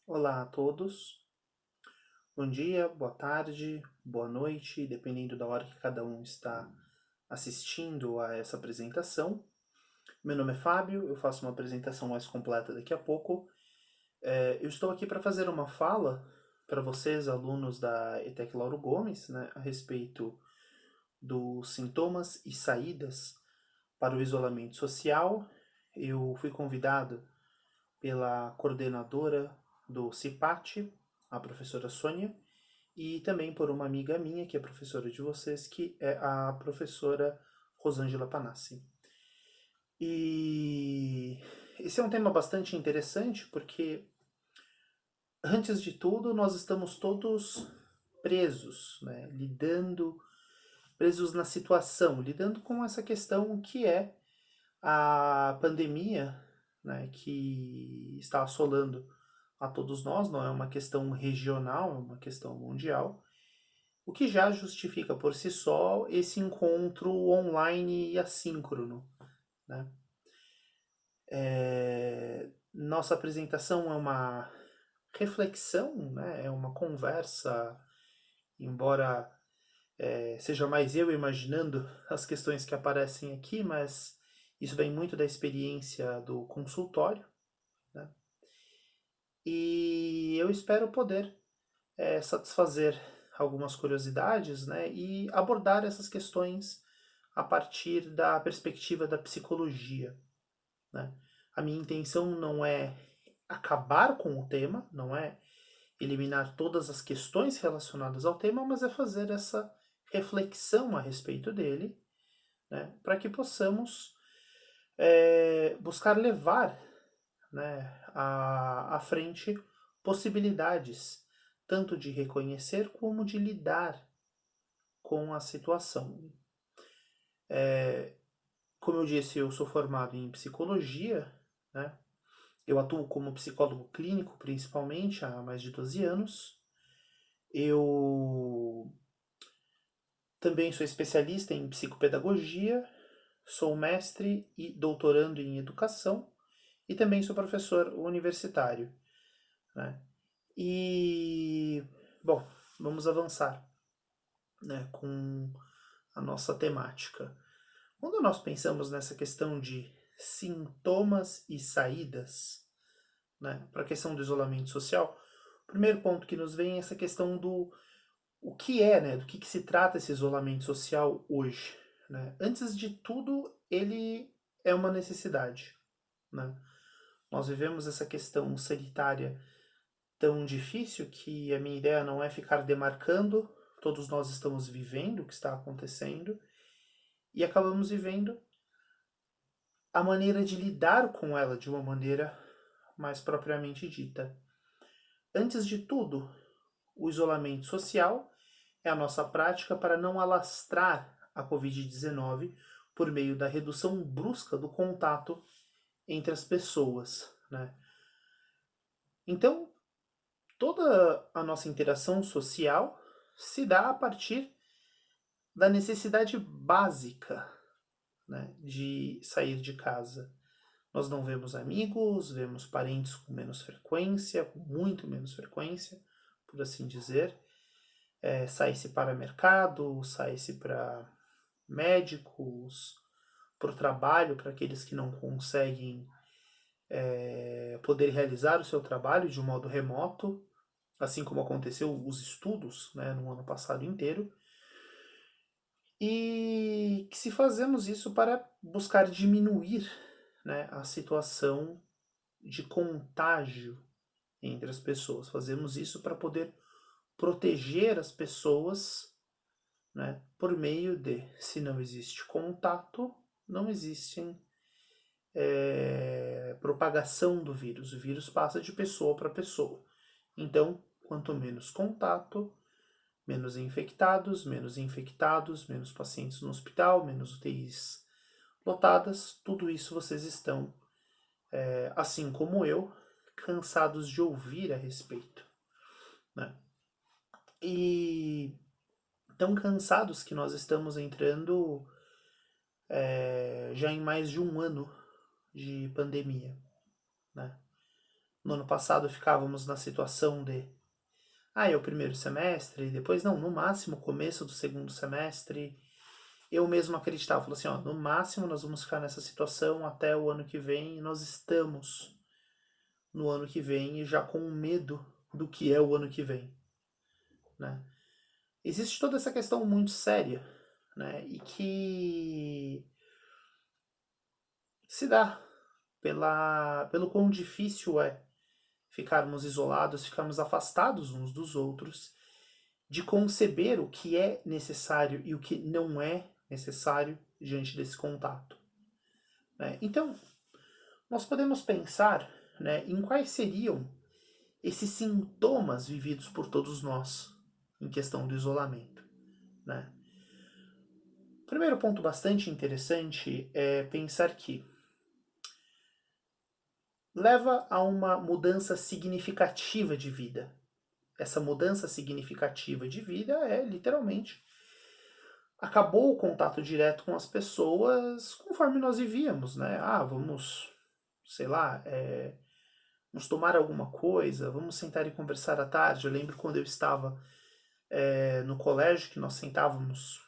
Olá a todos, bom dia, boa tarde, boa noite, dependendo da hora que cada um está assistindo a essa apresentação. Meu nome é Fábio, eu faço uma apresentação mais completa daqui a pouco. Eu estou aqui para fazer uma fala para vocês, alunos da ETEC Lauro Gomes, né, a respeito dos sintomas e saídas para o isolamento social. Eu fui convidado pela coordenadora do CIPAT, a professora Sônia, e também por uma amiga minha, que é professora de vocês, que é a professora Rosângela Panassi. E esse é um tema bastante interessante porque, antes de tudo, nós estamos todos presos, né? Presos na situação, lidando com essa questão que é a pandemia, né, que está assolando a todos nós. Não é uma questão regional, é uma questão mundial. O que já justifica por si só esse encontro online e assíncrono, né? Nossa apresentação é uma reflexão, né? É uma conversa, embora seja mais eu imaginando as questões que aparecem aqui, mas isso vem muito da experiência do consultório, né? E eu espero poder satisfazer algumas curiosidades, né? E abordar essas questões a partir da perspectiva da psicologia, né? A minha intenção não é acabar com o tema, não é eliminar todas as questões relacionadas ao tema, mas é fazer essa reflexão a respeito dele, né, para que possamos buscar levar, né, à frente possibilidades tanto de reconhecer como de lidar com a situação. Como eu disse, eu sou formado em psicologia, né? Eu atuo como psicólogo clínico, principalmente, há mais de 12 anos. Eu também sou especialista em psicopedagogia, sou mestre e doutorando em educação e também sou professor universitário, né? E, bom, vamos avançar, né, com a nossa temática. Quando nós pensamos nessa questão de sintomas e saídas, né, para a questão do isolamento social, o primeiro ponto que nos vem é essa questão do o que é, né, do que se trata esse isolamento social hoje, né? Antes de tudo, ele é uma necessidade, né? Nós vivemos essa questão sanitária tão difícil que a minha ideia não é ficar demarcando, todos nós estamos vivendo o que está acontecendo e acabamos vivendo a maneira de lidar com ela de uma maneira mais propriamente dita. Antes de tudo, o isolamento social é a nossa prática para não alastrar a Covid-19 por meio da redução brusca do contato entre as pessoas, né? Então, toda a nossa interação social se dá a partir da necessidade básica, né, de sair de casa. Nós não vemos amigos, vemos parentes com menos frequência, com muito menos frequência, por assim dizer. Sai-se para mercado, sai-se para médicos, para o trabalho, para aqueles que não conseguem poder realizar o seu trabalho de um modo remoto, assim como aconteceu os estudos, né, no ano passado inteiro. E que se fazemos isso para buscar diminuir, né, a situação de contágio entre as pessoas. Fazemos isso para poder proteger as pessoas, né, por meio de, se não existe contato, não existe propagação do vírus. O vírus passa de pessoa para pessoa. Então, quanto menos contato, menos infectados, menos pacientes no hospital, menos UTIs lotadas, tudo isso vocês estão, assim como eu, cansados de ouvir a respeito, né? E tão cansados que nós estamos entrando já em mais de um ano de pandemia, né? No ano passado ficávamos na situação de, é o primeiro semestre, depois não, no máximo começo do segundo semestre. Eu mesmo acreditava, falei assim, no máximo nós vamos ficar nessa situação até o ano que vem, e nós estamos no ano que vem e já com medo do que é o ano que vem, né? Existe toda essa questão muito séria, né? E que se dá pelo quão difícil é ficarmos isolados, ficarmos afastados uns dos outros, de conceber o que é necessário e o que não é necessário diante desse contato, né? Então, nós podemos pensar, né, em quais seriam esses sintomas vividos por todos nós em questão do isolamento, né? O primeiro ponto bastante interessante é pensar que leva a uma mudança significativa de vida. Essa mudança significativa de vida é, literalmente, acabou o contato direto com as pessoas conforme nós vivíamos, né? Vamos, sei lá, vamos tomar alguma coisa, vamos sentar e conversar à tarde. Eu lembro quando eu estava no colégio, que nós sentávamos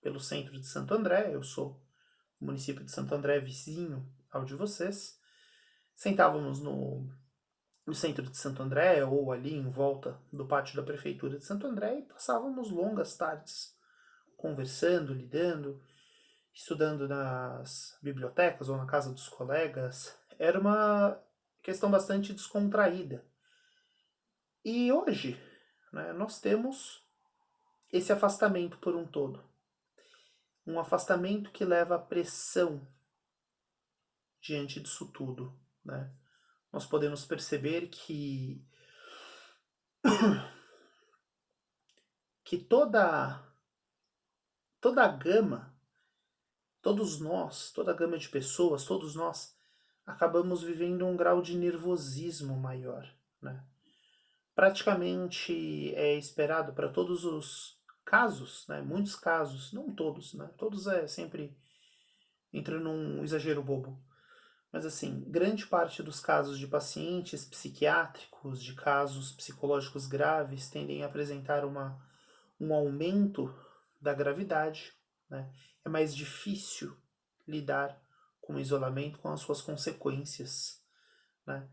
pelo centro de Santo André, eu sou do município de Santo André, vizinho ao de vocês, sentávamos no centro de Santo André ou ali em volta do pátio da prefeitura de Santo André e passávamos longas tardes conversando, lidando, estudando nas bibliotecas ou na casa dos colegas. Era uma questão bastante descontraída. E hoje, né, nós temos esse afastamento por um todo. Um afastamento que leva à pressão diante disso tudo, né? Nós podemos perceber que toda a gama, todos nós, toda a gama de pessoas, todos nós acabamos vivendo um grau de nervosismo maior, né? Praticamente é esperado para todos os casos, né? Muitos casos, não todos, né? Todos sempre entra num exagero bobo. Mas assim, grande parte dos casos de pacientes psiquiátricos, de casos psicológicos graves, tendem a apresentar um aumento da gravidade, né? É mais difícil lidar com o isolamento, com as suas consequências, né?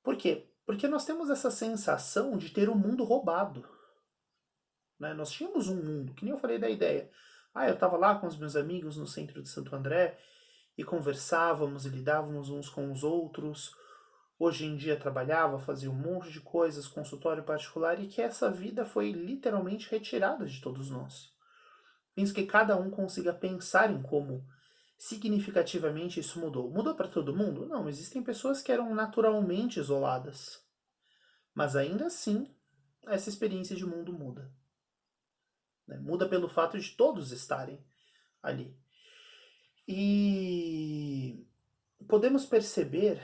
Por quê? Porque nós temos essa sensação de ter o mundo roubado, né? Nós tínhamos um mundo, que nem eu falei da ideia. Eu estava lá com os meus amigos no centro de Santo André e conversávamos e lidávamos uns com os outros. Hoje em dia trabalhava, fazia um monte de coisas, consultório particular, e que essa vida foi literalmente retirada de todos nós. Penso que cada um consiga pensar em como significativamente isso mudou. Mudou para todo mundo? Não, existem pessoas que eram naturalmente isoladas. Mas ainda assim, essa experiência de mundo muda, né? Muda pelo fato de todos estarem ali. E podemos perceber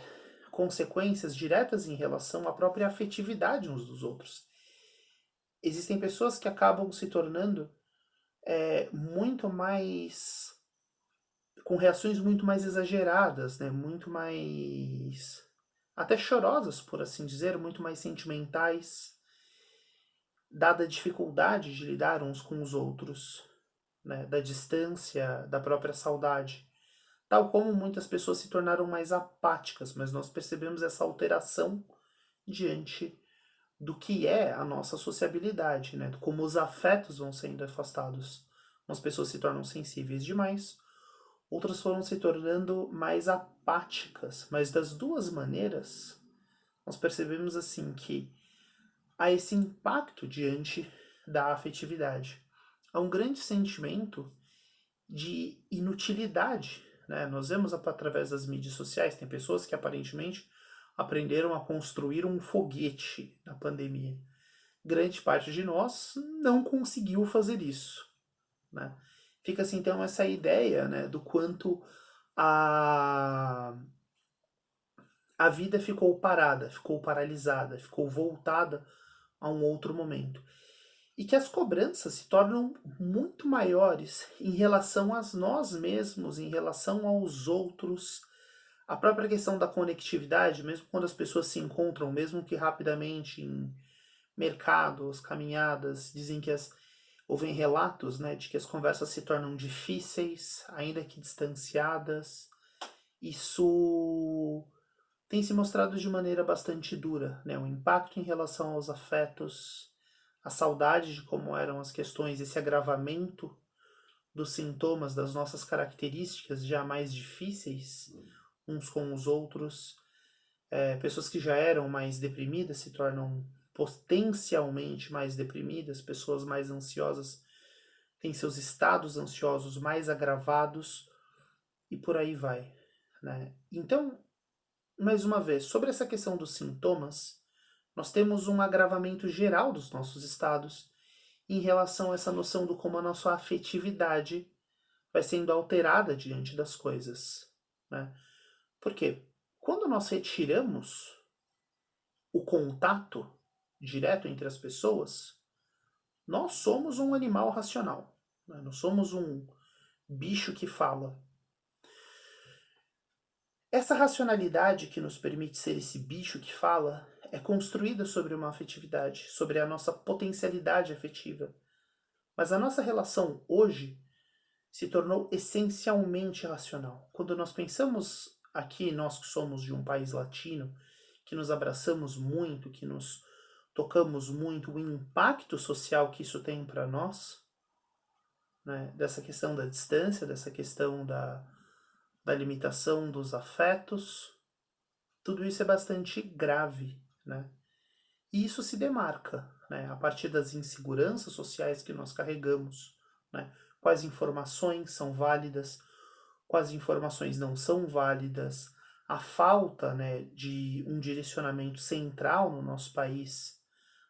consequências diretas em relação à própria afetividade uns dos outros. Existem pessoas que acabam se tornando muito mais, com reações muito mais exageradas, né? Muito mais, até chorosas, por assim dizer, muito mais sentimentais, dada a dificuldade de lidar uns com os outros, né? Da distância, da própria saudade. Tal como muitas pessoas se tornaram mais apáticas, mas nós percebemos essa alteração diante do que é a nossa sociabilidade, né? Como os afetos vão sendo afastados. Umas pessoas se tornam sensíveis demais, outras foram se tornando mais apáticas. Mas das duas maneiras, nós percebemos assim que há esse impacto diante da afetividade. Há um grande sentimento de inutilidade, né? Nós vemos através das mídias sociais, tem pessoas que aparentemente aprenderam a construir um foguete na pandemia. Grande parte de nós não conseguiu fazer isso, né? Fica assim então essa ideia, né, do quanto a vida ficou parada, ficou paralisada, ficou voltada a um outro momento. E que as cobranças se tornam muito maiores em relação a nós mesmos, em relação aos outros, A própria questão da conectividade, mesmo quando as pessoas se encontram, mesmo que rapidamente em mercados, caminhadas, dizem que ouvem relatos, né, de que as conversas se tornam difíceis, ainda que distanciadas. Isso tem se mostrado de maneira bastante dura, né? O impacto em relação aos afetos, a saudade de como eram as questões, esse agravamento dos sintomas, das nossas características já mais difíceis uns com os outros. Pessoas que já eram mais deprimidas se tornam potencialmente mais deprimidas, pessoas mais ansiosas têm seus estados ansiosos mais agravados e por aí vai, né? Então, mais uma vez, sobre essa questão dos sintomas, nós temos um agravamento geral dos nossos estados em relação a essa noção do como a nossa afetividade vai sendo alterada diante das coisas, né? Por quê? Quando nós retiramos o contato direto entre as pessoas, nós somos um animal racional, né? Nós somos um bicho que fala. Essa racionalidade que nos permite ser esse bicho que fala é construída sobre uma afetividade, sobre a nossa potencialidade afetiva. Mas a nossa relação hoje se tornou essencialmente racional. Quando nós pensamos aqui, nós que somos de um país latino, que nos abraçamos muito, que nos tocamos muito, o impacto social que isso tem para nós, né, dessa questão da distância, dessa questão da limitação dos afetos, tudo isso é bastante grave, né? E isso se demarca, né, a partir das inseguranças sociais que nós carregamos, né? Quais informações são válidas, quais informações não são válidas, a falta, né, de um direcionamento central no nosso país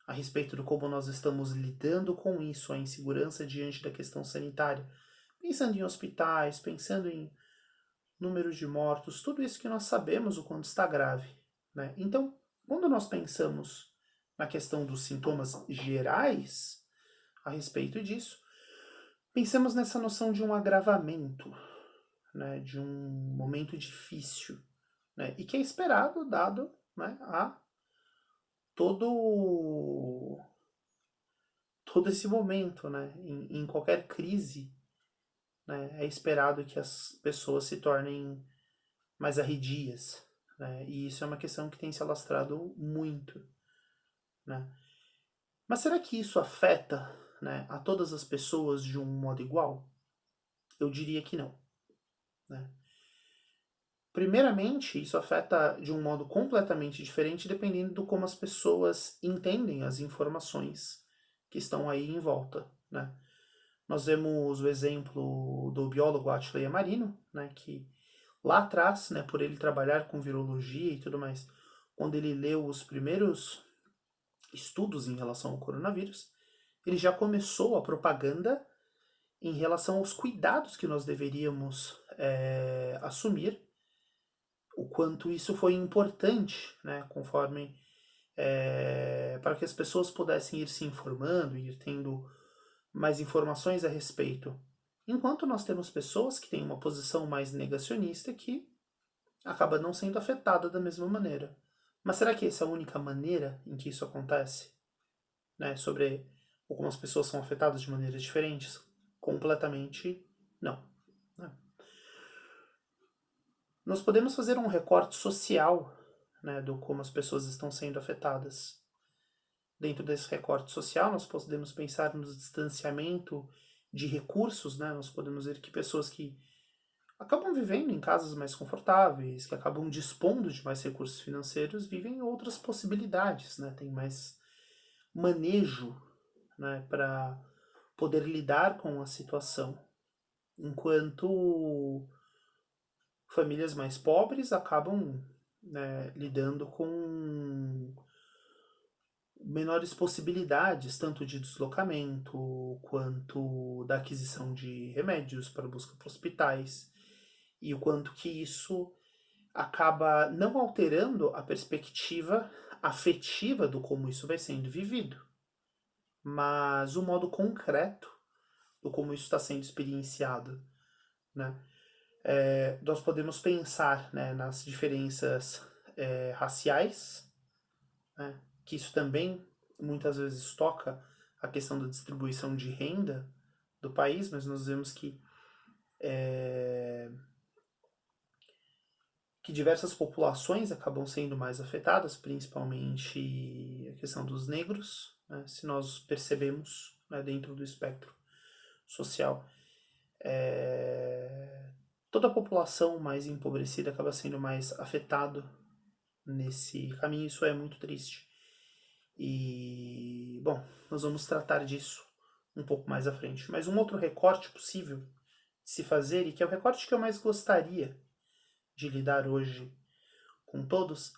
a respeito de como nós estamos lidando com isso, a insegurança diante da questão sanitária, pensando em hospitais, pensando em número de mortos, tudo isso que nós sabemos o quanto está grave, né? Então, quando nós pensamos na questão dos sintomas gerais a respeito disso, pensamos nessa noção de um agravamento, né, de um momento difícil, né, e que é esperado dado, né, a todo esse momento, né, em qualquer crise, né, é esperado que as pessoas se tornem mais arredias, né, e isso é uma questão que tem se alastrado muito, né. Mas será que isso afeta, né, a todas as pessoas de um modo igual? Eu diria que não, né. Primeiramente, isso afeta de um modo completamente diferente dependendo do como as pessoas entendem as informações que estão aí em volta, né. Nós vemos o exemplo do biólogo Attila Yamarino, né, que lá atrás, né, por ele trabalhar com virologia e tudo mais, quando ele leu os primeiros estudos em relação ao coronavírus, ele já começou a propaganda em relação aos cuidados que nós deveríamos assumir, o quanto isso foi importante, né, conforme para que as pessoas pudessem ir se informando e ir tendo mais informações a respeito. Enquanto nós temos pessoas que têm uma posição mais negacionista que acaba não sendo afetada da mesma maneira. Mas será que essa é a única maneira em que isso acontece? Né? Sobre como as pessoas são afetadas de maneiras diferentes? Completamente não. Né? Nós podemos fazer um recorte social, né, do como as pessoas estão sendo afetadas. Dentro desse recorte social, nós podemos pensar no distanciamento de recursos, né? Nós podemos ver que pessoas que acabam vivendo em casas mais confortáveis, que acabam dispondo de mais recursos financeiros, vivem outras possibilidades, né? Tem mais manejo, né, para poder lidar com a situação. Enquanto famílias mais pobres acabam, né, lidando com menores possibilidades, tanto de deslocamento quanto da aquisição de remédios para busca para hospitais, e o quanto que isso acaba não alterando a perspectiva afetiva do como isso vai sendo vivido, mas o modo concreto do como isso está sendo experienciado, né? nós podemos pensar, né, nas diferenças raciais, né, que isso também muitas vezes toca a questão da distribuição de renda do país, mas nós vemos que diversas populações acabam sendo mais afetadas, principalmente a questão dos negros, né, se nós percebemos, né, dentro do espectro social. Toda a população mais empobrecida acaba sendo mais afetada nesse caminho, isso é muito triste. E, bom, nós vamos tratar disso um pouco mais à frente. Mas um outro recorte possível de se fazer, e que é o recorte que eu mais gostaria de lidar hoje com todos,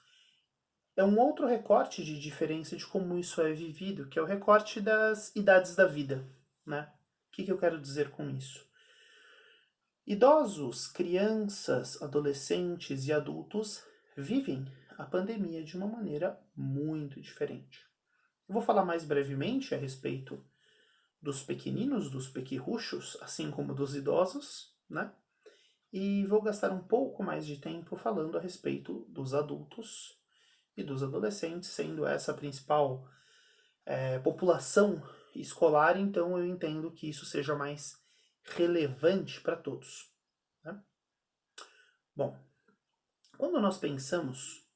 é um outro recorte de diferença de como isso é vivido, que é o recorte das idades da vida, né? O que eu quero dizer com isso? Idosos, crianças, adolescentes e adultos vivem a pandemia de uma maneira muito diferente. Eu vou falar mais brevemente a respeito dos pequeninos, dos pequirruchos, assim como dos idosos, né? E vou gastar um pouco mais de tempo falando a respeito dos adultos e dos adolescentes, sendo essa a principal população escolar, então eu entendo que isso seja mais relevante para todos. Né? Bom, quando nós pensamos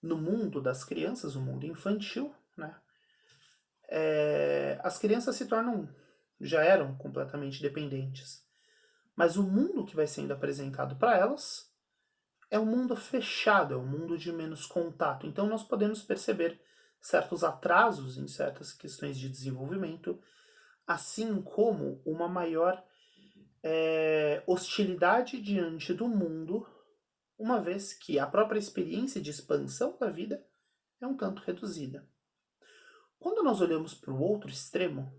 no mundo das crianças, o mundo infantil, né, as crianças já eram completamente dependentes. Mas o mundo que vai sendo apresentado para elas é um mundo fechado, é um mundo de menos contato. Então nós podemos perceber certos atrasos em certas questões de desenvolvimento, assim como uma maior hostilidade diante do mundo, uma vez que a própria experiência de expansão da vida é um tanto reduzida. Quando nós olhamos para o outro extremo,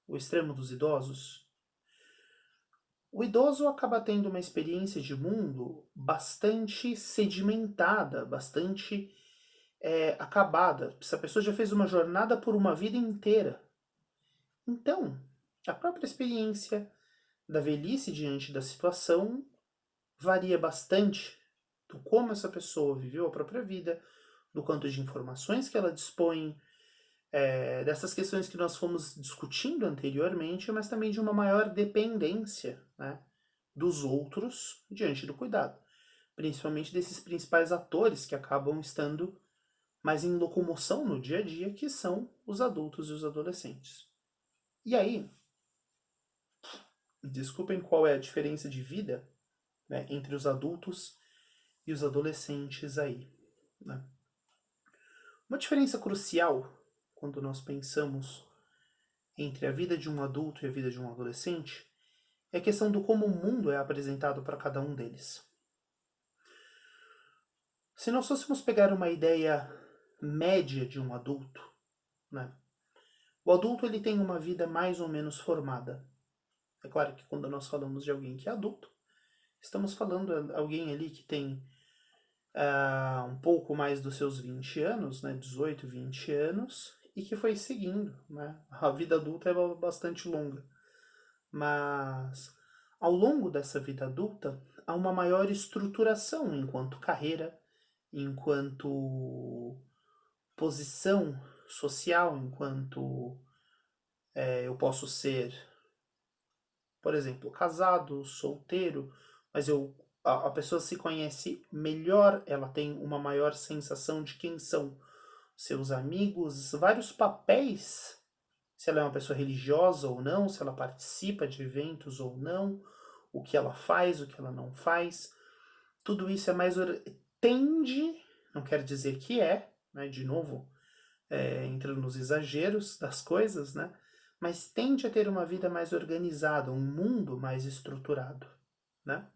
o extremo dos idosos, o idoso acaba tendo uma experiência de mundo bastante sedimentada, bastante acabada. Essa pessoa já fez uma jornada por uma vida inteira. Então, a própria experiência da velhice diante da situação varia bastante do como essa pessoa viveu a própria vida, do quanto de informações que ela dispõe, dessas questões que nós fomos discutindo anteriormente, mas também de uma maior dependência, né, dos outros diante do cuidado. Principalmente desses principais atores que acabam estando mais em locomoção no dia a dia, que são os adultos e os adolescentes. E aí, desculpem qual é a diferença de vida, né, entre os adultos e os adolescentes aí. Né? Uma diferença crucial quando nós pensamos entre a vida de um adulto e a vida de um adolescente é a questão do como o mundo é apresentado para cada um deles. Se nós fôssemos pegar uma ideia média de um adulto, né? O adulto ele tem uma vida mais ou menos formada. É claro que quando nós falamos de alguém que é adulto, estamos falando de alguém ali que tem um pouco mais dos seus 20 anos, né, 18, 20 anos, e que foi seguindo. Né? A vida adulta é bastante longa. Mas ao longo dessa vida adulta, há uma maior estruturação enquanto carreira, enquanto posição social, enquanto eu posso ser, por exemplo, casado, solteiro, mas a pessoa se conhece melhor, ela tem uma maior sensação de quem são seus amigos, vários papéis, se ela é uma pessoa religiosa ou não, se ela participa de eventos ou não, o que ela faz, o que ela não faz. Tudo isso é mais... tende, não quer dizer que né, de novo, entrando nos exageros das coisas, né? Mas tende a ter uma vida mais organizada, um mundo mais estruturado, né?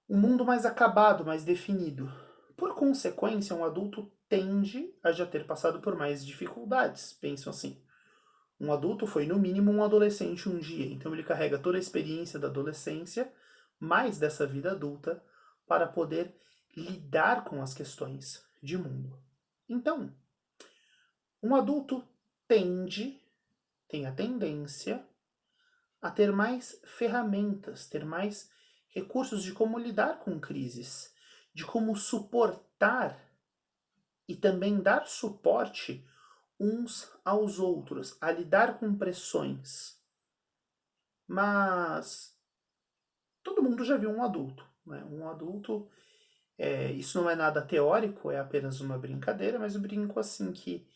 Um mundo mais acabado, mais definido. Por consequência, um adulto tende a já ter passado por mais dificuldades. Pensam assim, um adulto foi no mínimo um adolescente um dia, então ele carrega toda a experiência da adolescência, mais dessa vida adulta, para poder lidar com as questões de mundo. Então, um adulto tem a tendência a ter mais ferramentas, ter mais recursos de como lidar com crises, de como suportar e também dar suporte uns aos outros, a lidar com pressões. Mas todo mundo já viu um adulto, né? Um adulto, isso não é nada teórico, é apenas uma brincadeira, mas eu brinco assim que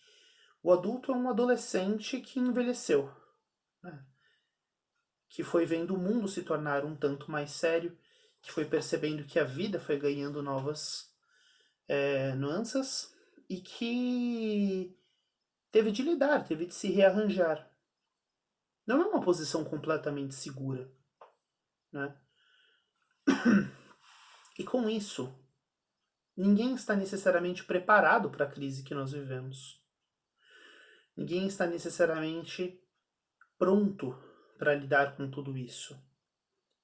o adulto é um adolescente que envelheceu, né? Que foi vendo o mundo se tornar um tanto mais sério, que foi percebendo que a vida foi ganhando novas nuances e que teve de lidar, teve de se rearranjar. Não é uma posição completamente segura, né? E com isso, ninguém está necessariamente preparado para a crise que nós vivemos. Ninguém está necessariamente pronto para lidar com tudo isso.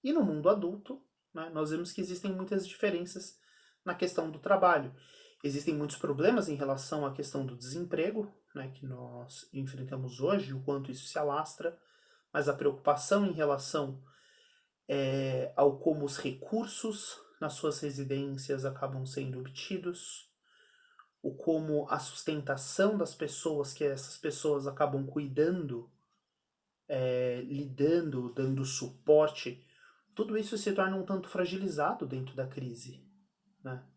E no mundo adulto, né, nós vemos que existem muitas diferenças na questão do trabalho. Existem muitos problemas em relação à questão do desemprego, né, que nós enfrentamos hoje, o quanto isso se alastra, mas a preocupação em relação ao como os recursos nas suas residências acabam sendo obtidos, o como a sustentação das pessoas, que essas pessoas acabam cuidando, lidando, dando suporte, tudo isso se torna um tanto fragilizado dentro da crise, né?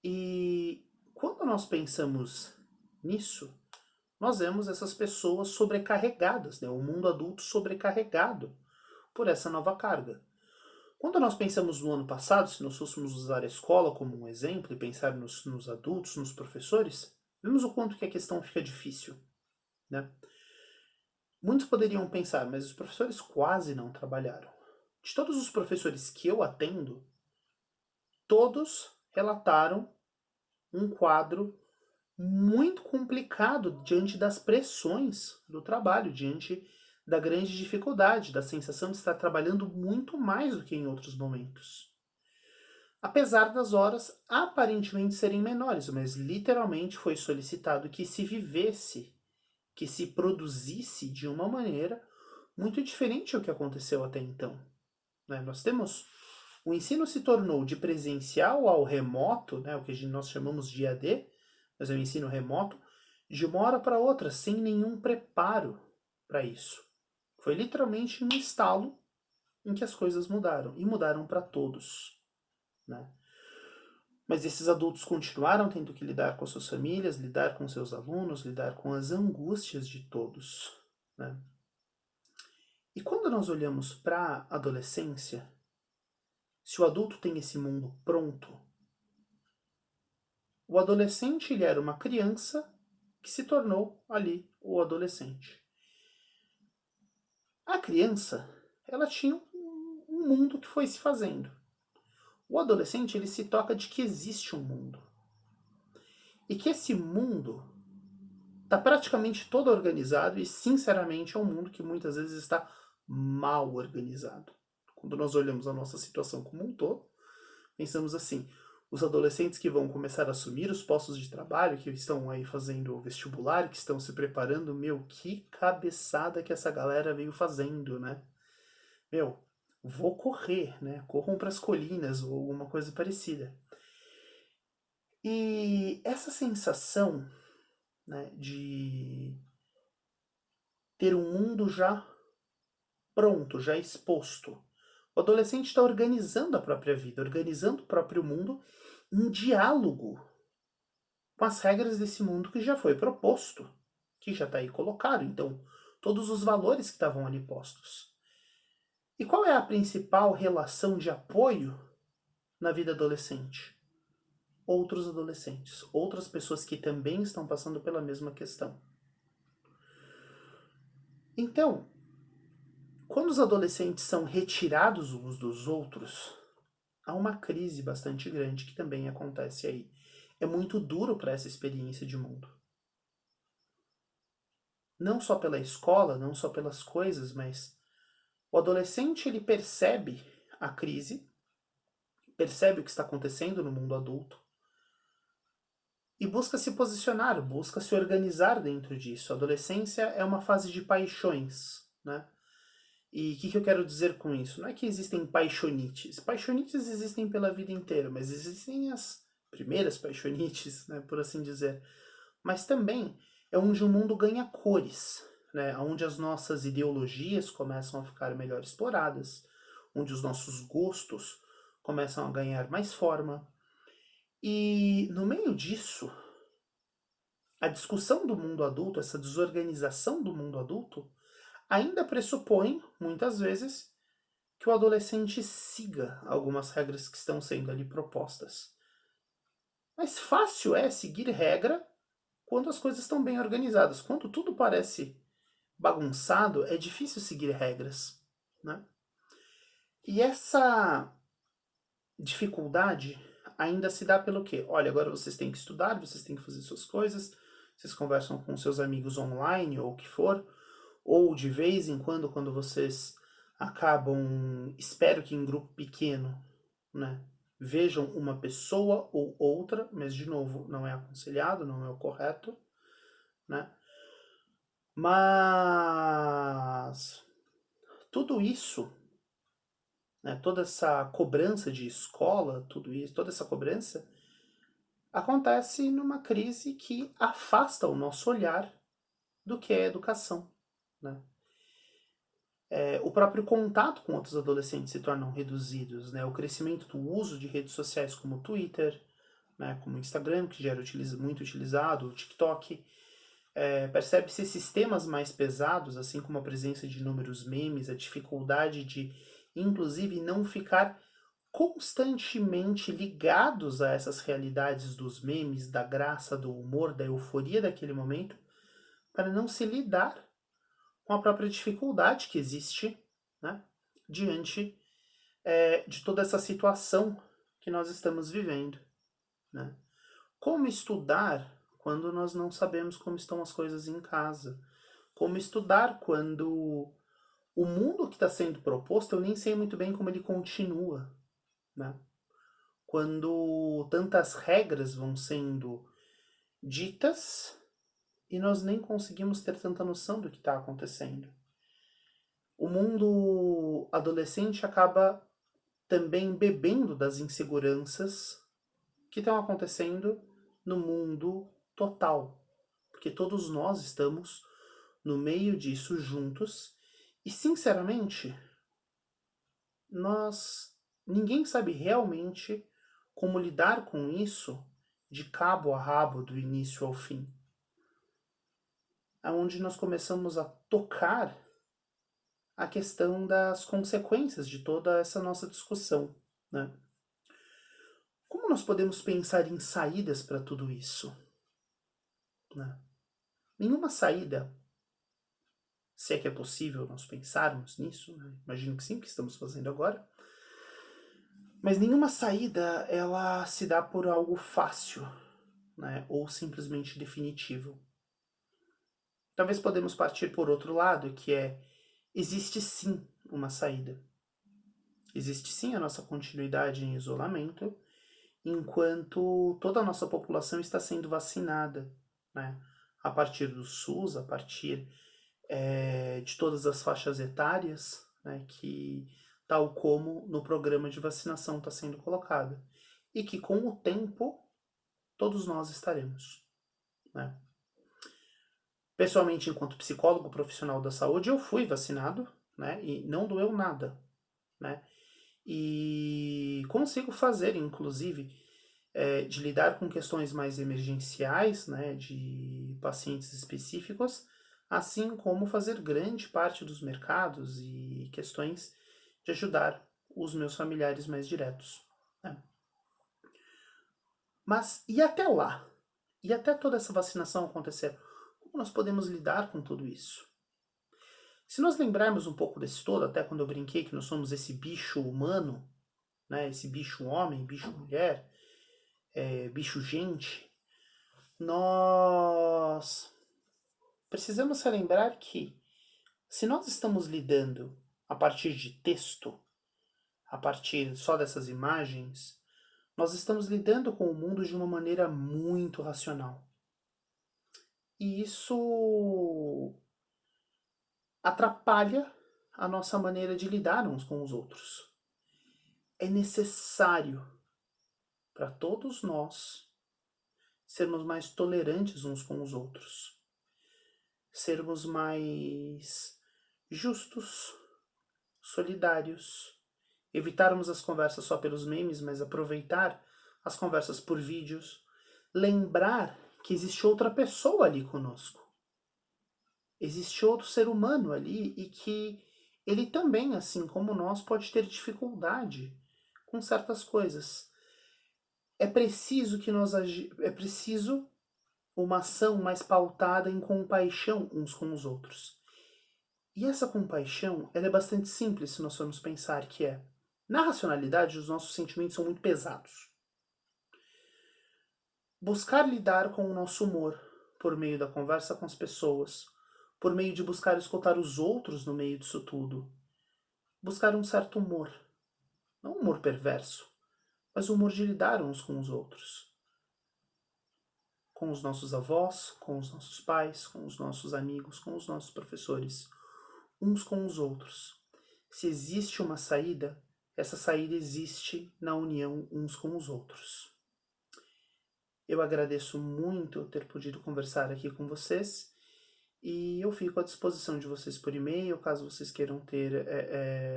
E quando nós pensamos nisso, nós vemos essas pessoas sobrecarregadas, né? O mundo adulto sobrecarregado por essa nova carga. Quando nós pensamos no ano passado, se nós fôssemos usar a escola como um exemplo e pensar nos adultos, nos professores, vemos o quanto que a questão fica difícil, né? Muitos poderiam pensar, mas os professores quase não trabalharam. De todos os professores que eu atendo, todos relataram um quadro muito complicado diante das pressões do trabalho, diante da grande dificuldade, da sensação de estar trabalhando muito mais do que em outros momentos. Apesar das horas aparentemente serem menores, mas literalmente foi solicitado que se vivesse, que se produzisse de uma maneira muito diferente ao que aconteceu até então, né? Nós temos o ensino se tornou de presencial ao remoto, né, o que nós chamamos de EAD, mas é o ensino remoto, de uma hora para outra, sem nenhum preparo para isso. Foi literalmente um estalo em que as coisas mudaram, e mudaram para todos, né? Mas esses adultos continuaram tendo que lidar com as suas famílias, lidar com seus alunos, lidar com as angústias de todos, né? E quando nós olhamos para a adolescência, se o adulto tem esse mundo pronto, o adolescente ele era uma criança que se tornou ali o adolescente. A criança, ela tinha um mundo que foi se fazendo. O adolescente ele se toca de que existe um mundo. E que esse mundo está praticamente todo organizado e, sinceramente, é um mundo que muitas vezes está mal organizado. Quando nós olhamos a nossa situação como um todo, pensamos assim, os adolescentes que vão começar a assumir os postos de trabalho, que estão aí fazendo o vestibular, que estão se preparando, meu, que cabeçada que essa galera veio fazendo, né? Meu, vou correr, né? Corram para as colinas ou alguma coisa parecida. E essa sensação, né, de ter um mundo já pronto, já exposto. O adolescente está organizando a própria vida, organizando o próprio mundo em diálogo com as regras desse mundo que já foi proposto, que já está aí colocado. Então, todos os valores que estavam ali postos. E qual é a principal relação de apoio na vida adolescente? Outros adolescentes, outras pessoas que também estão passando pela mesma questão. Então, quando os adolescentes são retirados uns dos outros, há uma crise bastante grande que também acontece aí. É muito duro para essa experiência de mundo. Não só pela escola, não só pelas coisas, mas o adolescente ele percebe a crise, percebe o que está acontecendo no mundo adulto e busca se posicionar, busca se organizar dentro disso. A adolescência é uma fase de paixões, né? E o que eu quero dizer com isso? Não é que existem paixonites. Paixonites existem pela vida inteira, mas existem as primeiras paixonites, né, por assim dizer. Mas também é onde o mundo ganha cores, né, onde as nossas ideologias começam a ficar melhor exploradas, onde os nossos gostos começam a ganhar mais forma. E no meio disso, a discussão do mundo adulto, essa desorganização do mundo adulto, ainda pressupõe, muitas vezes, que o adolescente siga algumas regras que estão sendo ali propostas. Mas fácil é seguir regra quando as coisas estão bem organizadas. Quando tudo parece bagunçado, é difícil seguir regras, né? E essa dificuldade ainda se dá pelo quê? Olha, agora vocês têm que estudar, vocês têm que fazer suas coisas, vocês conversam com seus amigos online ou o que for, ou de vez em quando vocês acabam, espero que em grupo pequeno, né, vejam uma pessoa ou outra, mas de novo, não é aconselhado, não é o correto, né? Mas tudo isso, né, toda essa cobrança de escola, tudo isso, toda essa cobrança acontece numa crise que afasta o nosso olhar do que é educação, né? O próprio contato com outros adolescentes se tornam reduzidos, né? O crescimento do uso de redes sociais como o Twitter, né, como o Instagram, que já era muito utilizado, o TikTok, percebe-se sistemas mais pesados, assim como a presença de inúmeros memes, a dificuldade de, inclusive, não ficar constantemente ligados a essas realidades dos memes, da graça, do humor, da euforia daquele momento, para não se lidar com a própria dificuldade que existe, né, diante de toda essa situação que nós estamos vivendo, né? Como estudar quando nós não sabemos como estão as coisas em casa? Como estudar quando o mundo que está sendo proposto eu nem sei muito bem como ele continua, né? Quando tantas regras vão sendo ditas e nós nem conseguimos ter tanta noção do que está acontecendo. O mundo adolescente acaba também bebendo das inseguranças que estão acontecendo no mundo total, porque todos nós estamos no meio disso juntos e, sinceramente, ninguém sabe realmente como lidar com isso de cabo a rabo, do início ao fim. Aonde nós começamos a tocar a questão das consequências de toda essa nossa discussão, né? Como nós podemos pensar em saídas para tudo isso, né? Nenhuma saída, se é que é possível nós pensarmos nisso, né? Imagino que sim, que estamos fazendo agora, mas nenhuma saída ela se dá por algo fácil, né? Ou simplesmente definitivo. Talvez podemos partir por outro lado, que é, existe sim uma saída. Existe sim a nossa continuidade em isolamento, enquanto toda a nossa população está sendo vacinada, né? A partir do SUS, a partir de todas as faixas etárias, né? Que, tal como no programa de vacinação está sendo colocado. E que com o tempo, todos nós estaremos, né? Pessoalmente, enquanto psicólogo profissional da saúde, eu fui vacinado, né? E não doeu nada, né? E consigo fazer, inclusive, de lidar com questões mais emergenciais, né, de pacientes específicos, assim como fazer grande parte dos mercados e questões de ajudar os meus familiares mais diretos, né? Mas e até lá? E até toda essa vacinação acontecer? Como nós podemos lidar com tudo isso? Se nós lembrarmos um pouco desse todo, até quando eu brinquei que nós somos esse bicho humano, né, esse bicho homem, bicho mulher, bicho gente, nós precisamos relembrar que se nós estamos lidando a partir de texto, a partir só dessas imagens, nós estamos lidando com o mundo de uma maneira muito racional. E isso atrapalha a nossa maneira de lidar uns com os outros. É necessário para todos nós sermos mais tolerantes uns com os outros, sermos mais justos, solidários, evitarmos as conversas só pelos memes, mas aproveitar as conversas por vídeos, lembrar que existe outra pessoa ali conosco, existe outro ser humano ali e que ele também, assim como nós, pode ter dificuldade com certas coisas. É preciso que é preciso uma ação mais pautada em compaixão uns com os outros. E essa compaixão, ela é bastante simples se nós formos pensar que é, na racionalidade, os nossos sentimentos são muito pesados. Buscar lidar com o nosso humor por meio da conversa com as pessoas, por meio de buscar escutar os outros no meio disso tudo. Buscar um certo humor, não um humor perverso, mas o humor de lidar uns com os outros. Com os nossos avós, com os nossos pais, com os nossos amigos, com os nossos professores, uns com os outros. Se existe uma saída, essa saída existe na união uns com os outros. Eu agradeço muito ter podido conversar aqui com vocês e eu fico à disposição de vocês por e-mail, caso vocês queiram ter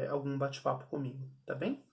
algum bate-papo comigo, tá bem?